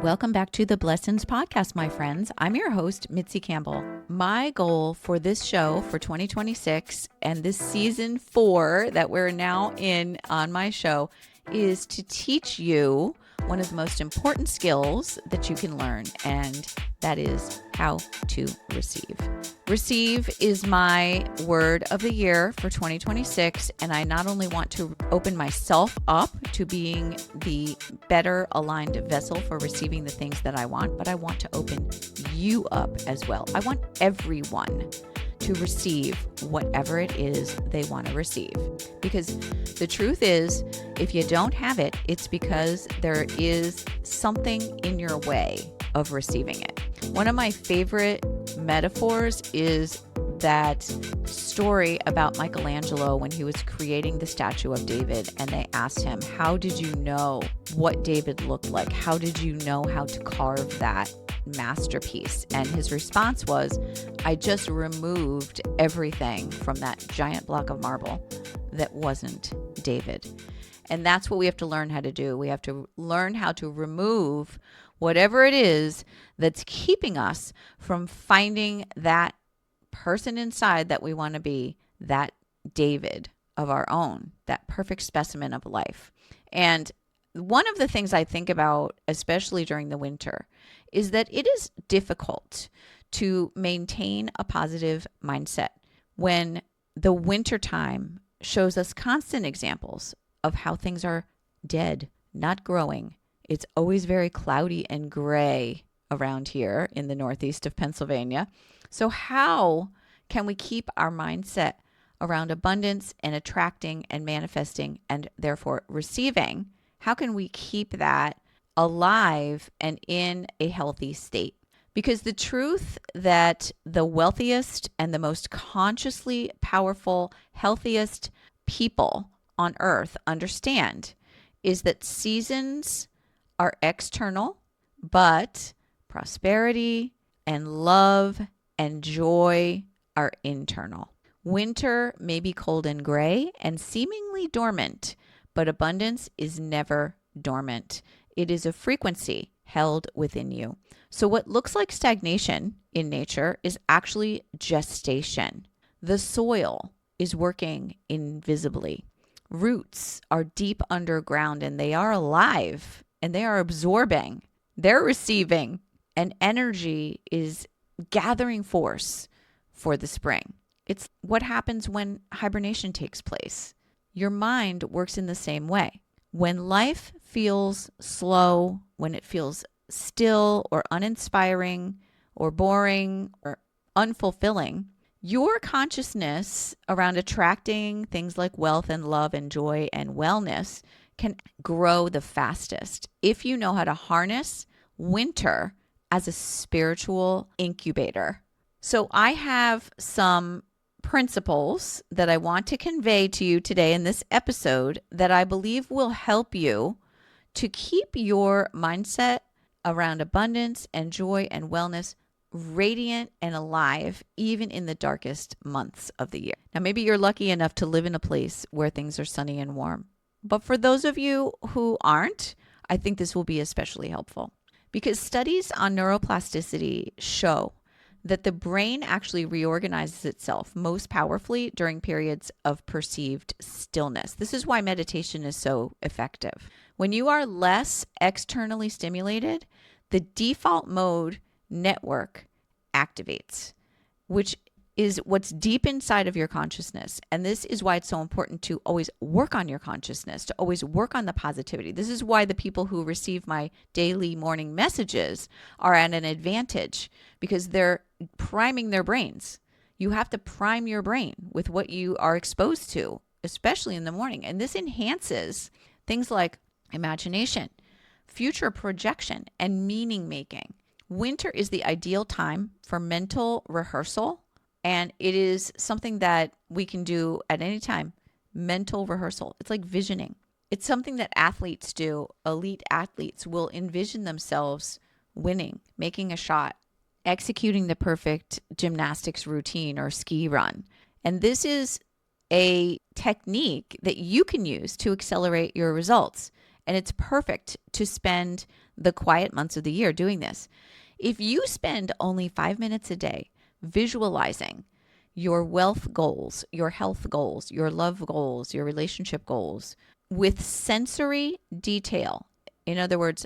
Welcome back to the Blessings Podcast, my friends. I'm your host, Mitzi Campbell. My goal for this show for 2026 and this season 4 that we're now in on my show is to teach you one of the most important skills that you can learn, and that is how to receive. Receive is my word of the year for 2026, and I not only want to open myself up to being the better aligned vessel for receiving the things that I want, but I want to open you up as well. I want everyone to receive whatever it is they want to receive. Because the truth is, if you don't have it, it's because there is something in your way of receiving it. One of my favorite metaphors is that story about Michelangelo when he was creating the statue of David, and they asked him, how did you know what David looked like? How did you know how to carve that masterpiece? And his response was, I just removed everything from that giant block of marble that wasn't David. And that's what we have to learn how to do. We have to learn how to remove whatever it is that's keeping us from finding that person inside that we want to be, that David of our own, that perfect specimen of life. And one of the things I think about, especially during the winter, is that it is difficult to maintain a positive mindset when the winter time shows us constant examples of how things are dead, not growing. It's always very cloudy and gray around here in the northeast of Pennsylvania. So how can we keep our mindset around abundance and attracting and manifesting and therefore receiving? How can we keep that alive and in a healthy state? Because the truth that the wealthiest and the most consciously powerful, healthiest people on earth understand is that seasons are external, but prosperity and love and joy are internal. Winter may be cold and gray and seemingly dormant, but abundance is never dormant. It is a frequency held within you. So what looks like stagnation in nature is actually gestation. The soil is working invisibly. Roots are deep underground and they are alive and they are absorbing. They're receiving, and energy is gathering force for the spring. It's what happens when hibernation takes place. Your mind works in the same way. When life feels slow, when it feels still or uninspiring or boring or unfulfilling, your consciousness around attracting things like wealth and love and joy and wellness can grow the fastest if you know how to harness winter as a spiritual incubator. So I have some principles that I want to convey to you today in this episode that I believe will help you to keep your mindset around abundance and joy and wellness radiant and alive even in the darkest months of the year. Now, maybe you're lucky enough to live in a place where things are sunny and warm. But for those of you who aren't, I think this will be especially helpful because studies on neuroplasticity show that the brain actually reorganizes itself most powerfully during periods of perceived stillness. This is why meditation is so effective. When you are less externally stimulated, the default mode network activates, which is what's deep inside of your consciousness. And this is why it's so important to always work on your consciousness, to always work on the positivity. This is why the people who receive my daily morning messages are at an advantage because they're priming their brains. You have to prime your brain with what you are exposed to, especially in the morning. And this enhances things like imagination, future projection, and meaning making. Winter is the ideal time for mental rehearsal, and it is something that we can do at any time. Mental rehearsal. It's like visioning. It's something that athletes do. Elite athletes will envision themselves winning, making a shot, executing the perfect gymnastics routine or ski run. And this is a technique that you can use to accelerate your results. And it's perfect to spend the quiet months of the year doing this. If you spend only 5 minutes a day visualizing your wealth goals, your health goals, your love goals, your relationship goals with sensory detail, in other words,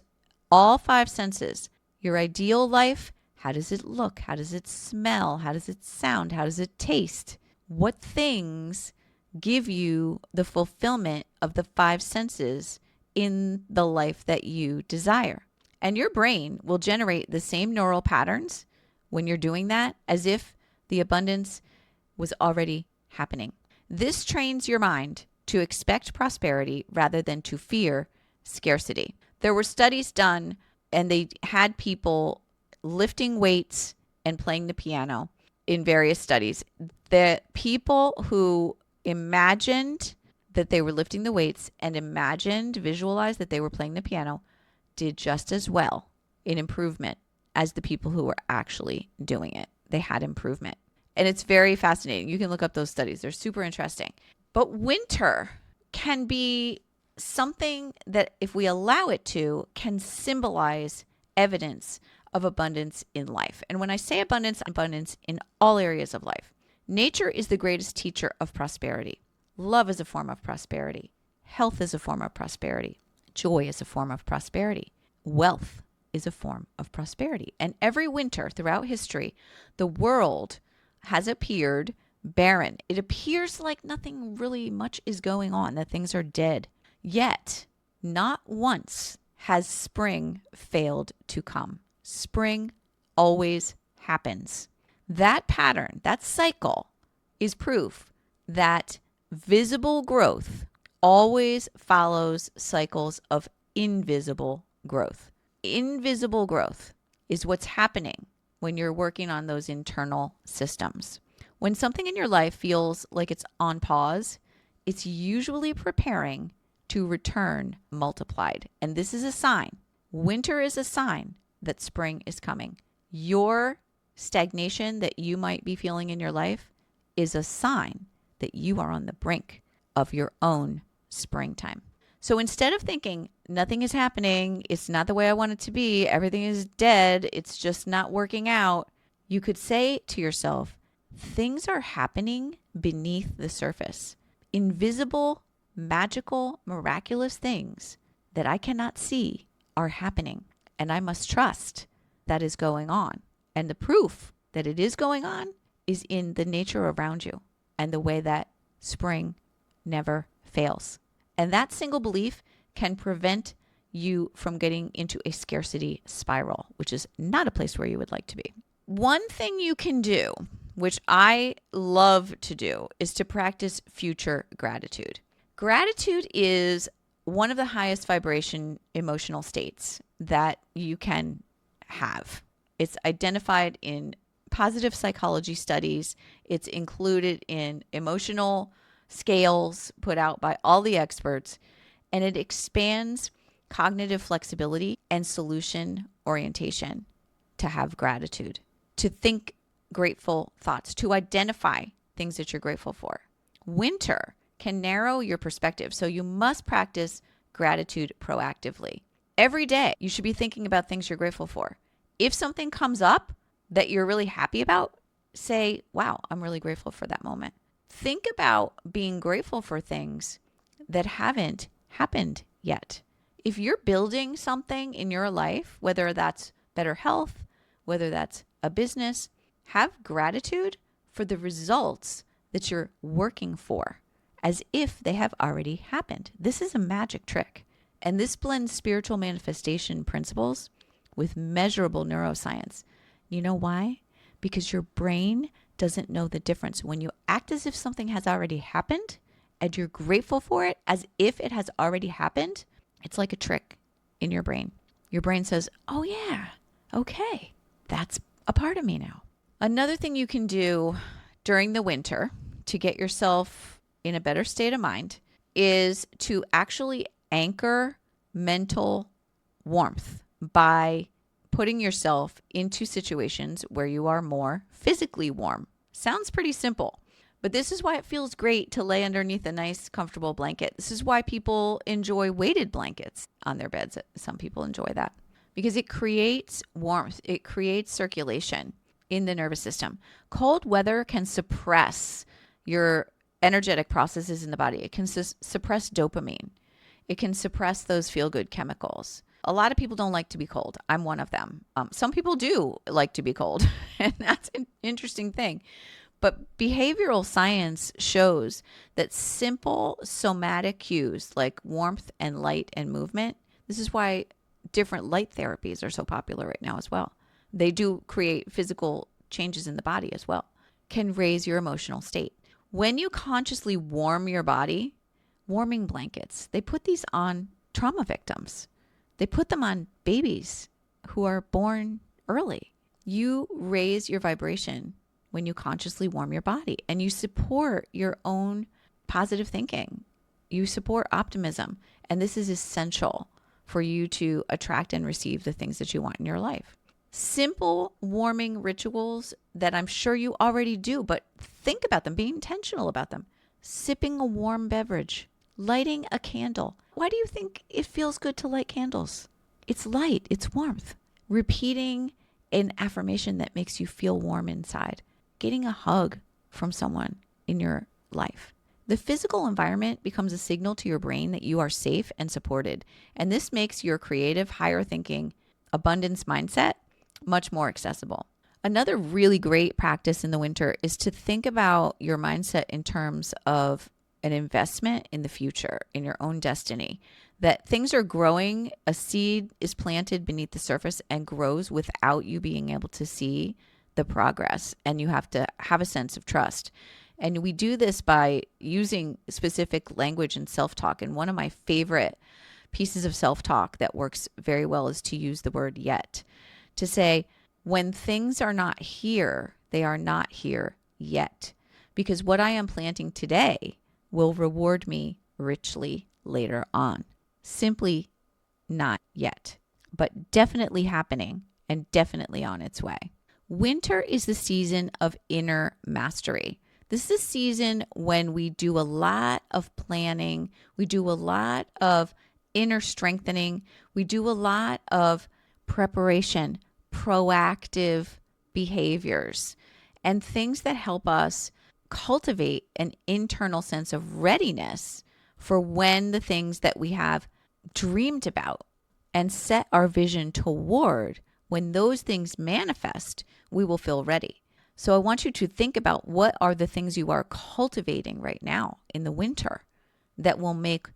all 5 senses, your ideal life, how does it look? How does it smell? How does it sound? How does it taste? What things give you the fulfillment of the 5 senses in the life that you desire? And your brain will generate the same neural patterns when you're doing that as if the abundance was already happening. This trains your mind to expect prosperity rather than to fear scarcity. There were studies done, and they had people lifting weights and playing the piano in various studies. The people who imagined that they were lifting the weights and visualized that they were playing the piano did just as well in improvement as the people who were actually doing it. They had improvement. And it's very fascinating. You can look up those studies. They're super interesting. But winter can be something that, if we allow it to, can symbolize evidence of abundance in life. And when I say abundance in all areas of life. Nature is the greatest teacher of prosperity. Love is a form of prosperity. Health is a form of prosperity. Joy is a form of prosperity. Wealth is a form of prosperity. And every winter throughout history, the world has appeared barren. It appears like nothing really much is going on, that things are dead. Yet, not once has spring failed to come. Spring always happens. That pattern, that cycle, is proof that visible growth always follows cycles of invisible growth. Invisible growth is what's happening when you're working on those internal systems. When something in your life feels like it's on pause, it's usually preparing to return multiplied. And this is a sign. Winter is a sign that spring is coming. Your stagnation that you might be feeling in your life is a sign that you are on the brink of your own springtime. So instead of thinking nothing is happening, it's not the way I want it to be, everything is dead, it's just not working out, you could say to yourself, things are happening beneath the surface. Invisible, magical, miraculous things that I cannot see are happening, and I must trust that is going on. And the proof that it is going on is in the nature around you and the way that spring never fails. And that single belief can prevent you from getting into a scarcity spiral, which is not a place where you would like to be. One thing you can do, which I love to do, is to practice future gratitude. Gratitude is one of the highest vibration emotional states that you can have. It's identified in positive psychology studies. It's included in emotional scales put out by all the experts, and it expands cognitive flexibility and solution orientation to have gratitude, to think grateful thoughts, to identify things that you're grateful for. Winter can narrow your perspective, so you must practice gratitude proactively. Every day, you should be thinking about things you're grateful for. If something comes up that you're really happy about, say, wow, I'm really grateful for that moment. Think about being grateful for things that haven't happened yet. If you're building something in your life, whether that's better health, whether that's a business, have gratitude for the results that you're working for as if they have already happened. This is a magic trick. And this blends spiritual manifestation principles with measurable neuroscience. You know why? Because your brain doesn't know the difference. When you act as if something has already happened and you're grateful for it as if it has already happened, it's like a trick in your brain. Your brain says, oh yeah, okay, that's a part of me now. Another thing you can do during the winter to get yourself in a better state of mind is to actually anchor mental warmth by putting yourself into situations where you are more physically warm. Sounds pretty simple, But this is why it feels great to lay underneath a nice, comfortable blanket. This is why people enjoy weighted blankets on their beds. Some people enjoy that because it creates warmth. It creates circulation in the nervous system. Cold weather can suppress your energetic processes in the body. It can suppress dopamine. It can suppress those feel-good chemicals. A lot of people don't like to be cold. I'm one of them. Some people do like to be cold, and that's an interesting thing. But behavioral science shows that simple somatic cues like warmth and light and movement, this is why different light therapies are so popular right now as well. They do create physical changes in the body as well, can raise your emotional state. When you consciously warm your body, warming blankets, they put these on trauma victims. They put them on babies who are born early. You raise your vibration when you consciously warm your body and you support your own positive thinking. You support optimism. And this is essential for you to attract and receive the things that you want in your life. Simple warming rituals that I'm sure you already do, but think about them, be intentional about them. Sipping a warm beverage, lighting a candle. Why do you think it feels good to light candles? It's light, it's warmth. Repeating an affirmation that makes you feel warm inside. Getting a hug from someone in your life. The physical environment becomes a signal to your brain that you are safe and supported. And this makes your creative, higher thinking, abundance mindset much more accessible. Another really great practice in the winter is to think about your mindset in terms of an investment in the future, in your own destiny, that things are growing, a seed is planted beneath the surface and grows without you being able to see the progress. And you have to have a sense of trust. And we do this by using specific language and self-talk. And one of my favorite pieces of self-talk that works very well is to use the word yet. To say, when things are not here, they are not here yet. Because what I am planting today will reward me richly later on. Simply not yet, but definitely happening and definitely on its way. Winter is the season of inner mastery. This is a season when we do a lot of planning. We do a lot of inner strengthening. We do a lot of preparation, proactive behaviors, and things that help us cultivate an internal sense of readiness for when the things that we have dreamed about and set our vision toward, when those things manifest, we will feel ready. So I want you to think about what are the things you are cultivating right now in the winter that will make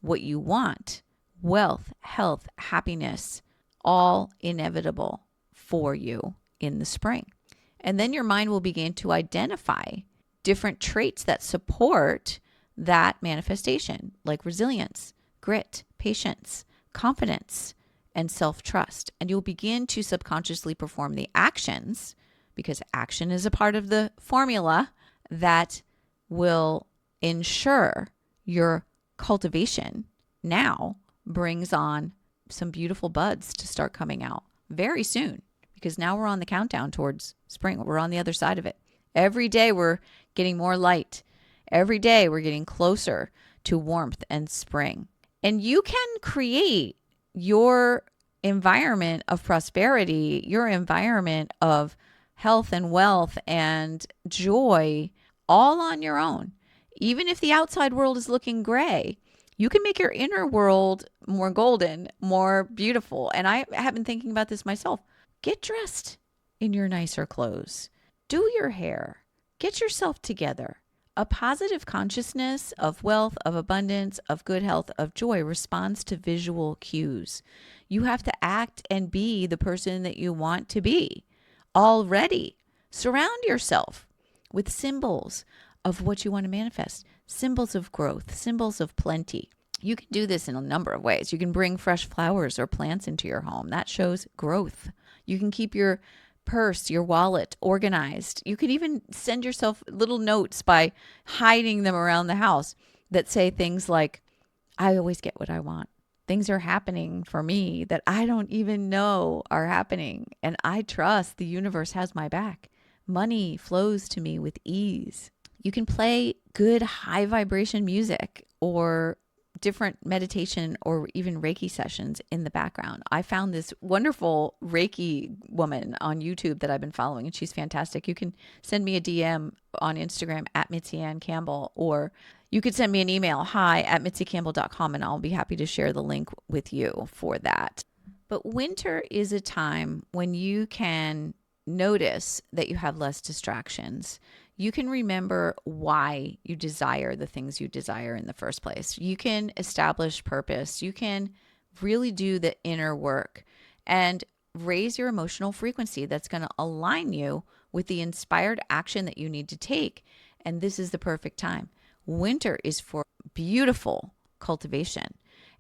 what you want, wealth, health, happiness, all inevitable for you in the spring. And then your mind will begin to identify different traits that support that manifestation, like resilience, grit, patience, confidence, and self-trust. And you'll begin to subconsciously perform the actions, because action is a part of the formula that will ensure your cultivation now brings on some beautiful buds to start coming out very soon, because now we're on the countdown towards spring. We're on the other side of it. Every day we're getting more light. Every day we're getting closer to warmth and spring. And you can create your environment of prosperity, your environment of health and wealth and joy all on your own. Even if the outside world is looking gray, you can make your inner world more golden, more beautiful. And I have been thinking about this myself. Get dressed in your nicer clothes. Do your hair. Get yourself together. A positive consciousness of wealth, of abundance, of good health, of joy responds to visual cues. You have to act and be the person that you want to be already. Surround yourself with symbols of what you want to manifest, symbols of growth, symbols of plenty. You can do this in a number of ways. You can bring fresh flowers or plants into your home. That shows growth. You can keep your purse, your wallet organized. You can even send yourself little notes by hiding them around the house that say things like, I always get what I want. Things are happening for me that I don't even know are happening. And I trust the universe has my back. Money flows to me with ease. You can play good high vibration music or different meditation or even Reiki sessions in the background. I found this wonderful Reiki woman on YouTube that I've been following, and she's fantastic. You can send me a DM on Instagram at Mitzi Ann Campbell, or you could send me an email, hi@mitzicampbell.com, and I'll be happy to share the link with you for that. But winter is a time when you can notice that you have less distractions. You can remember why you desire the things you desire in the first place. You can establish purpose. You can really do the inner work and raise your emotional frequency that's going to align you with the inspired action that you need to take. And this is the perfect time. Winter is for beautiful cultivation,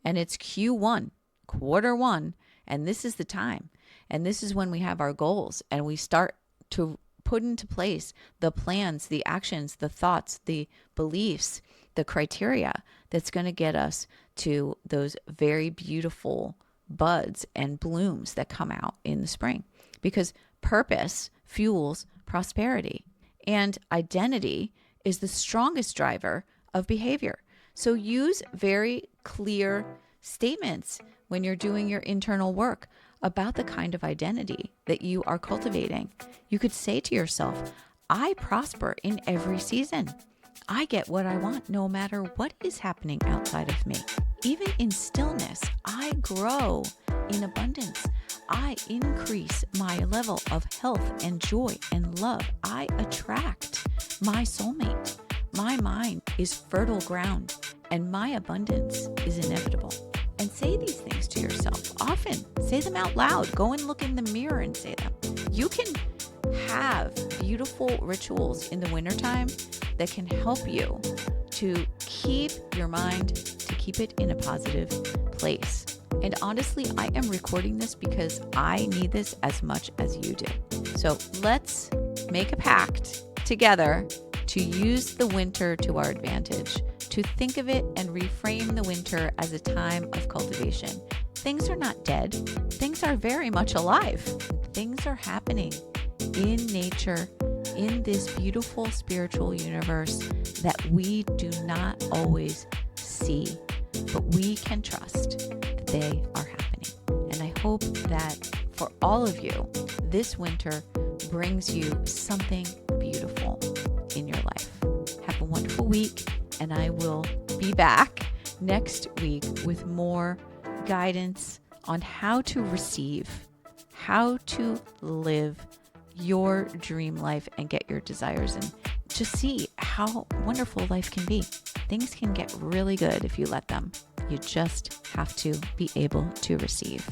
and it's Q1, quarter one, and this is the time. And this is when we have our goals and we start to put into place the plans, the actions, the thoughts, the beliefs, the criteria that's going to get us to those very beautiful buds and blooms that come out in the spring. Because purpose fuels prosperity, and identity is the strongest driver of behavior. So use very clear statements when you're doing your internal work about the kind of identity that you are cultivating. You could say to yourself, I prosper in every season. I get what I want no matter what is happening outside of me. Even in stillness, I grow in abundance. I increase my level of health and joy and love. I attract my soulmate. My mind is fertile ground, and my abundance is inevitable. And say these things to yourself often. Say them out loud. Go and look in the mirror and say them. You can have beautiful rituals in the wintertime that can help you to keep your mind, to keep it in a positive place. And honestly, I am recording this because I need this as much as you do. So let's make a pact together to use the winter to our advantage, to think of it and reframe the winter as a time of cultivation. Things are not dead. Things are very much alive. Things are happening in nature, in this beautiful spiritual universe that we do not always see, but we can trust that they are happening. And I hope that for all of you, this winter brings you something beautiful in your life. Have a wonderful week, and I will be back next week with more guidance on how to receive, how to live your dream life and get your desires, and just see how wonderful life can be. Things can get really good if you let them. You just have to be able to receive.